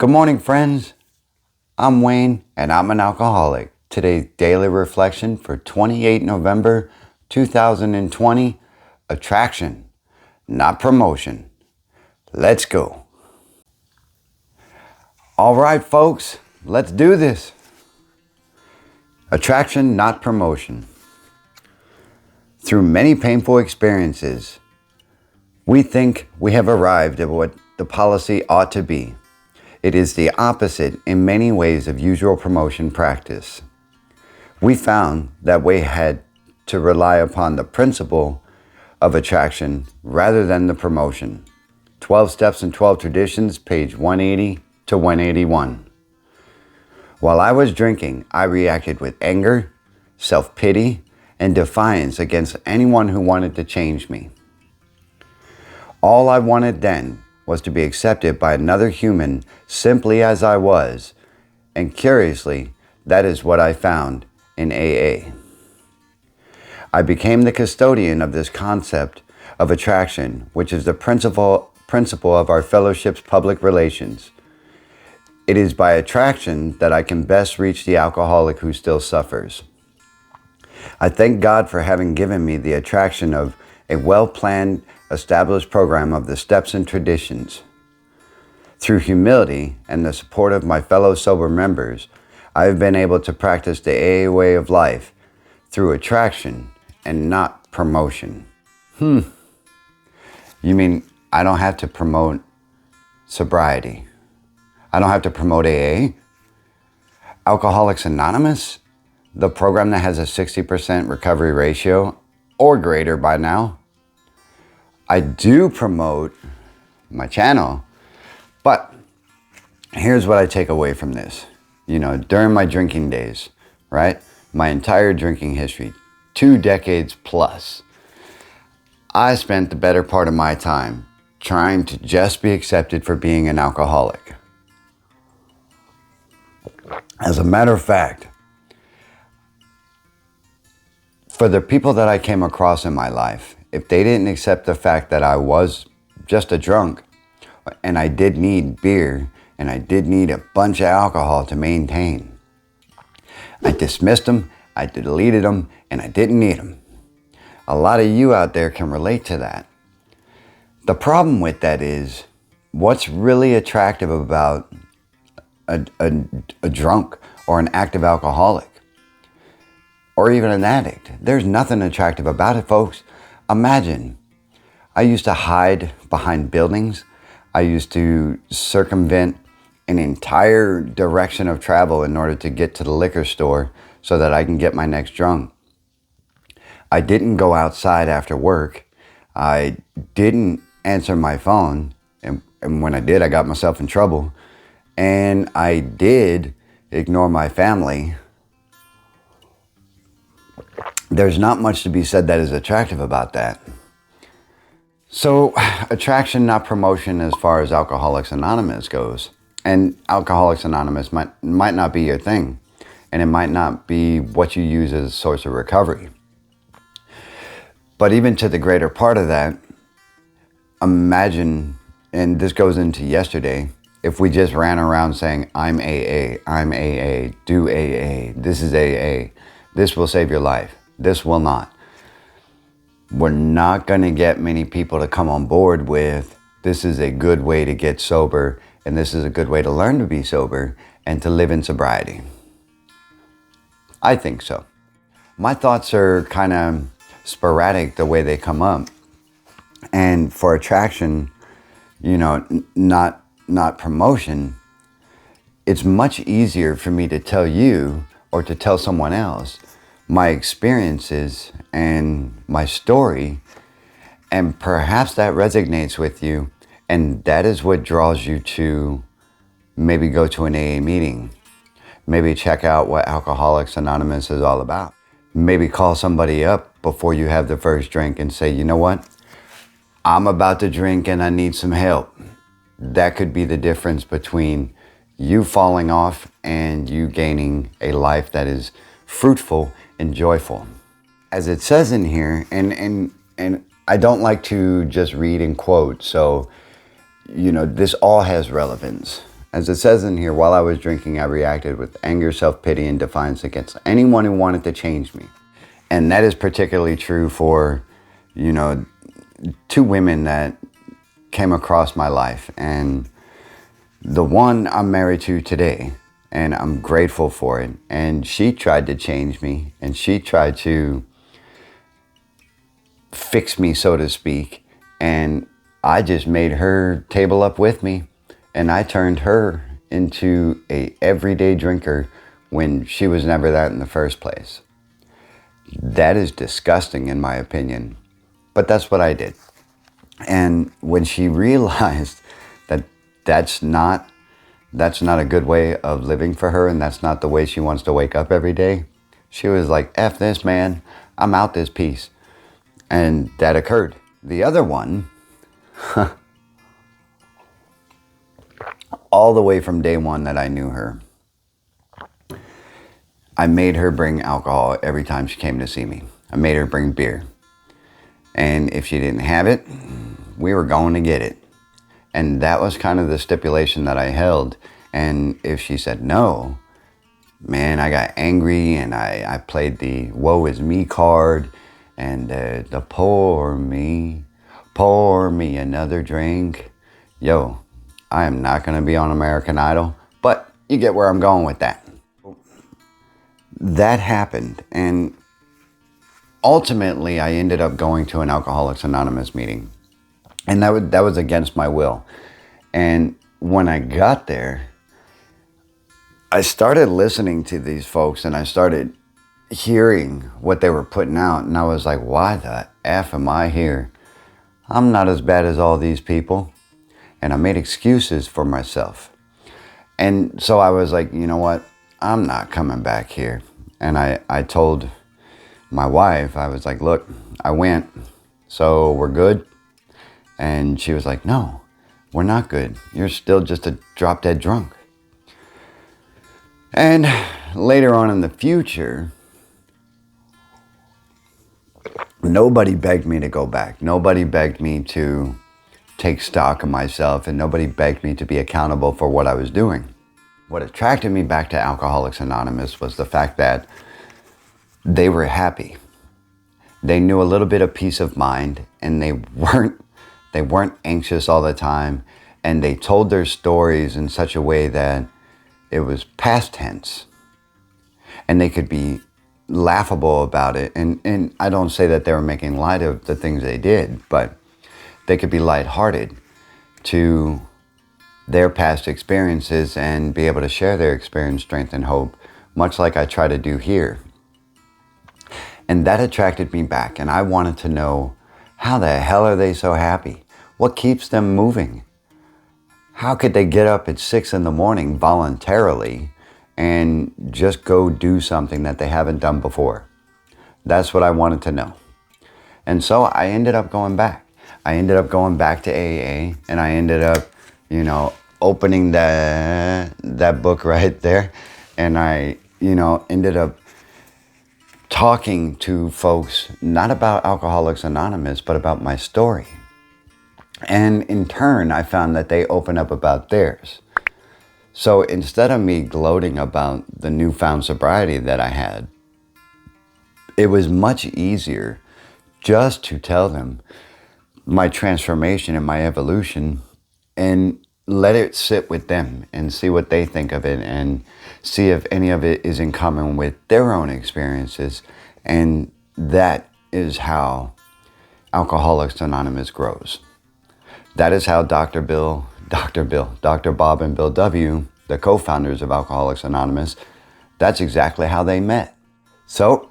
Good morning, friends. I'm Wayne, and I'm an alcoholic. Today's daily reflection for 28 November 2020, attraction, not promotion. Let's go. All right, folks, let's do this. Attraction, not promotion. Through many painful experiences, we think we have arrived at what the policy ought to be. It is the opposite in many ways of usual promotion practice. We found that we had to rely upon the principle of attraction rather than the promotion. 12 Steps and 12 Traditions, page 180 to 181. While I was drinking, I reacted with anger, self-pity, and defiance against anyone who wanted to change me. All I wanted then was to be accepted by another human simply as I was, and curiously, that is what I found in AA. I became the custodian of this concept of attraction, which is the principle of our fellowship's public relations. It is by attraction that I can best reach the alcoholic who still suffers. I thank God for having given me the attraction of a well-planned, established program of the steps and traditions. Through humility and the support of my fellow sober members, I have been able to practice the AA way of life through attraction and not promotion. You mean I don't have to promote sobriety? I don't have to promote AA? Alcoholics Anonymous? The program that has a 60% recovery ratio or greater by now? I do promote my channel, but here's what I take away from this. During my drinking days, right? My entire drinking history, 2 decades plus, I spent the better part of my time trying to just be accepted for being an alcoholic. As a matter of fact, for the people that I came across in my life, if they didn't accept the fact that I was just a drunk and I did need beer and I did need a bunch of alcohol to maintain, I dismissed them, I deleted them, and I didn't need them. A lot of you out there can relate to that. The problem with that is, what's really attractive about a drunk or an active alcoholic or even an addict? There's nothing attractive about it, folks. Imagine, I used to hide behind buildings. I used to circumvent an entire direction of travel in order to get to the liquor store so that I can get my next drunk. I didn't go outside after work. I didn't answer my phone. And when I did, I got myself in trouble. And I did ignore my family. There's not much to be said that is attractive about that. So, attraction, not promotion, as far as Alcoholics Anonymous goes. And Alcoholics Anonymous might not be your thing. And it might not be what you use as a source of recovery. But even to the greater part of that, imagine, and this goes into yesterday, if we just ran around saying, I'm AA, do AA, this is AA, this will save your life. This will not. We're not going to get many people to come on board with, this is a good way to get sober, and this is a good way to learn to be sober and to live in sobriety. I think so. My thoughts are kind of sporadic the way they come up. And for attraction, not promotion, it's much easier for me to tell you or to tell someone else my experiences and my story, and perhaps that resonates with you, and that is what draws you to maybe go to an AA meeting, maybe check out what Alcoholics Anonymous is all about, maybe call somebody up before you have the first drink and say, you know what, I'm about to drink and I need some help. That could be the difference between you falling off and you gaining a life that is fruitful and joyful. As it says in here, and I don't like to just read and quote, so this all has relevance. As it says in here, while I was drinking, I reacted with anger, self-pity, and defiance against anyone who wanted to change me. And that is particularly true for, two women that came across my life. And the one I'm married to today, and I'm grateful for it. And she tried to change me, and she tried to fix me, so to speak. And I just made her table up with me, and I turned her into a everyday drinker when she was never that in the first place. That is disgusting in my opinion, but that's what I did. And when she realized that that's not a good way of living for her, and that's not the way she wants to wake up every day, she was like, F this, man, I'm out this piece. And that occurred. The other one, all the way from day one that I knew her, I made her bring alcohol every time she came to see me. I made her bring beer. And if she didn't have it, we were going to get it. And that was kind of the stipulation that I held. And if she said no, man, I got angry, and I played the woe is me card, and the pour me another drink. Yo, I am not going to be on American Idol, but you get where I'm going with that. That happened, and ultimately I ended up going to an Alcoholics Anonymous meeting, and that was against my will. And when I got there, I started listening to these folks, and I started hearing what they were putting out, and I was like, why the F am I here? I'm not as bad as all these people. And I made excuses for myself. And so I was like, you know what? I'm not coming back here. And I told my wife, I was like, look, I went, so we're good. And she was like, no, we're not good. You're still just a drop dead drunk. And later on in the future, nobody begged me to go back. Nobody begged me to take stock of myself, and nobody begged me to be accountable for what I was doing. What attracted me back to Alcoholics Anonymous was the fact that they were happy. They knew a little bit of peace of mind, and they weren't anxious all the time, and they told their stories in such a way that it was past tense, and they could be laughable about it. And I don't say that they were making light of the things they did, but they could be lighthearted to their past experiences and be able to share their experience, strength, and hope, much like I try to do here. And that attracted me back, and I wanted to know, how the hell are they so happy? What keeps them moving? How could they get up at 6 in the morning voluntarily and just go do something that they haven't done before? That's what I wanted to know. And so I ended up going back. I ended up going back to AA, and I ended up, opening that book right there. And I, ended up talking to folks, not about Alcoholics Anonymous, but about my story. And in turn, I found that they open up about theirs. So instead of me gloating about the newfound sobriety that I had, it was much easier just to tell them my transformation and my evolution, and let it sit with them and see what they think of it, and see if any of it is in common with their own experiences. And that is how Alcoholics Anonymous grows. That is how Dr. Bob and Bill W., the co-founders of Alcoholics Anonymous, that's exactly how they met. So,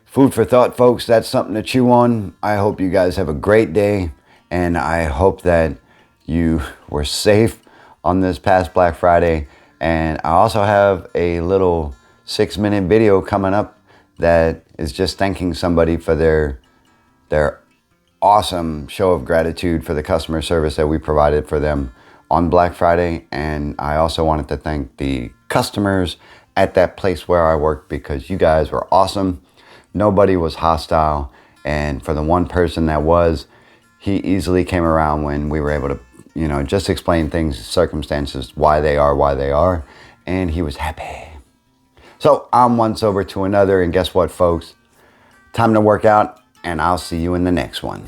food for thought, folks. That's something to chew on. I hope you guys have a great day, and I hope that you were safe on this past Black Friday. And I also have a little 6-minute video coming up that is just thanking somebody for their awesome show of gratitude for the customer service that we provided for them on Black Friday. And I also wanted to thank the customers at that place where I worked, because you guys were awesome. Nobody was hostile. And for the one person that was, he easily came around when we were able to just explain things, circumstances, why they are, and he was happy. So I'm one sober to another, and guess what, folks? Time to work out, and I'll see you in the next one.